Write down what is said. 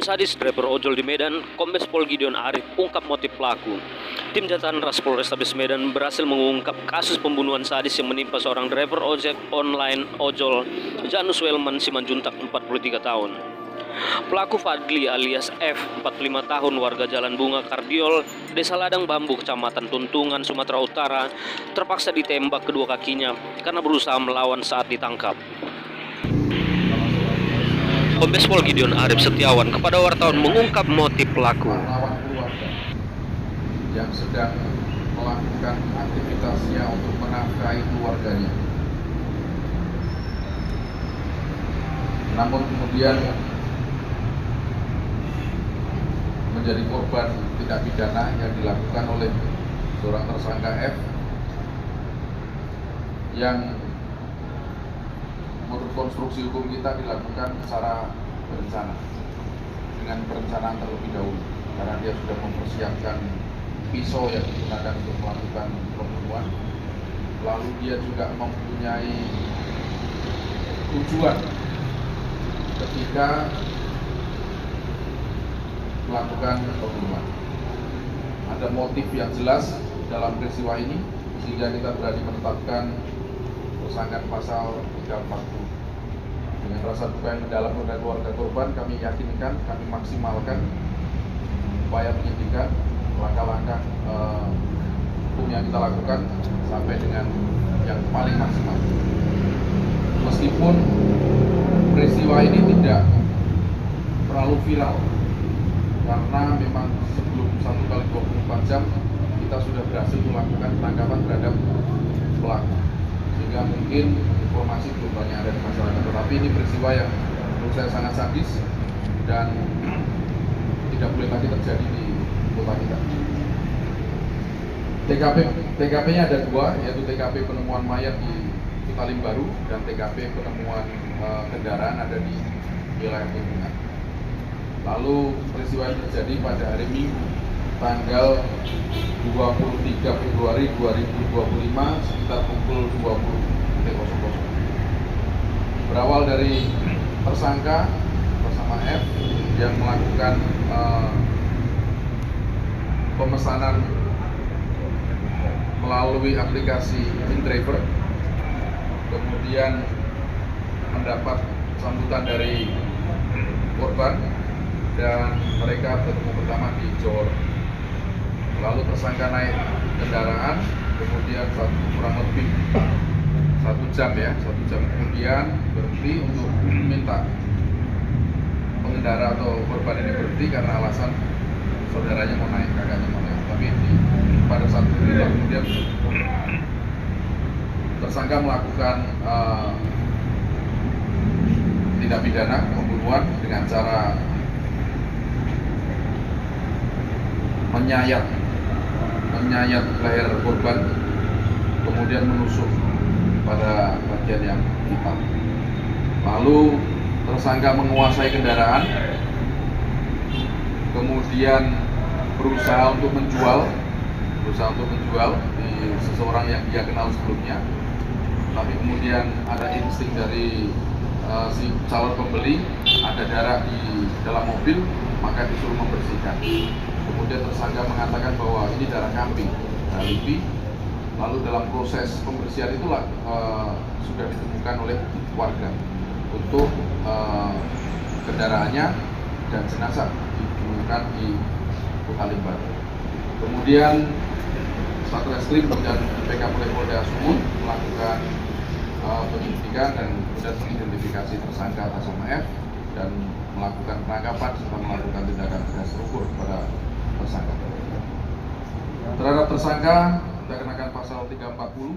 sadis driver ojol di Medan, Kombes Pol Gideon Arif ungkap motif pelaku. Tim Jatan Ras Polrestabes Medan berhasil mengungkap kasus pembunuhan sadis yang menimpa seorang driver ojek online ojol Janus Welman Simanjuntak 43 tahun. Pelaku Fadli alias F, 45 tahun, warga Jalan Bunga Kardiol, Desa Ladang Bambu, Kecamatan Tuntungan, Sumatera Utara, terpaksa ditembak kedua kakinya karena berusaha melawan saat ditangkap. Kombes Pol Gideon Arif Setiawan kepada wartawan mengungkap motif pelaku. Pahlawan keluarga yang sedang melakukan aktivitasnya untuk menafkahi keluarganya. Namun kemudian menjadi korban tindak pidana yang dilakukan oleh seorang tersangka F yang menurut konstruksi hukum kita dilakukan secara berencana dengan perencanaan terlebih dahulu karena dia sudah mempersiapkan pisau yang digunakan untuk melakukan pembunuhan, lalu dia juga mempunyai tujuan ketika melakukan pembunuhan. Ada motif yang jelas dalam peristiwa ini sehingga kita berani menetapkan tersangka pasal 340. Dengan rasa duka yang mendalam kepada keluarga korban, kami yakinkan, kami maksimalkan upaya penyidikan, langkah-langkah hukum yang kita lakukan sampai dengan yang paling maksimal. Meskipun peristiwa ini tidak terlalu viral, karena memang sebelum 1x24 jam kita sudah berhasil melakukan penangkapan terhadap pelaku, sehingga mungkin informasi belum banyak ada di masyarakat. Tetapi ini peristiwa yang menurut saya sangat sadis dan tidak boleh lagi terjadi di kota kita. TKP-nya ada dua, yaitu TKP penemuan mayat di Kutalim Baru dan TKP penemuan kendaraan ada di wilayah Tuntungan. Lalu peristiwa yang terjadi pada hari Minggu tanggal 23 Februari 2025 sekitar pukul 20.00. Berawal dari tersangka bersama F yang melakukan pemesanan melalui aplikasi InDriver, kemudian mendapat sambutan dari korban dan mereka bertemu pertama di Johor. Lalu tersangka naik kendaraan, kemudian kurang lebih satu jam kemudian berhenti untuk meminta pengendara atau korban ini berhenti karena alasan saudaranya mau naik, kakaknya mau naik. Tapi pada saat itu kemudian tersangka melakukan tindak pidana pembunuhan dengan cara menyayat leher korban, kemudian menusuk pada bagian yang vital. Lalu tersangka menguasai kendaraan, kemudian berusaha untuk menjual di seseorang yang dia kenal sebelumnya. Tapi kemudian ada insting dari si calon pembeli, ada darah di dalam mobil, maka disuruh membersihkan. Kemudian tersangka mengatakan bahwa ini darah kambing, alibi. Lalu dalam proses pembersihan itulah sudah ditemukan oleh warga untuk kendaraannya dan jenazah ditemukan di Kutalim Baru. Kemudian Satreskrim dan PK Polda Sumut melakukan penyelidikan dan kemudian mengidentifikasi tersangka atas nama F dan melakukan penangkapan serta melakukan tindakan tegas terukur kepada tersangka. Terhadap tersangka kita kenakan pasal 340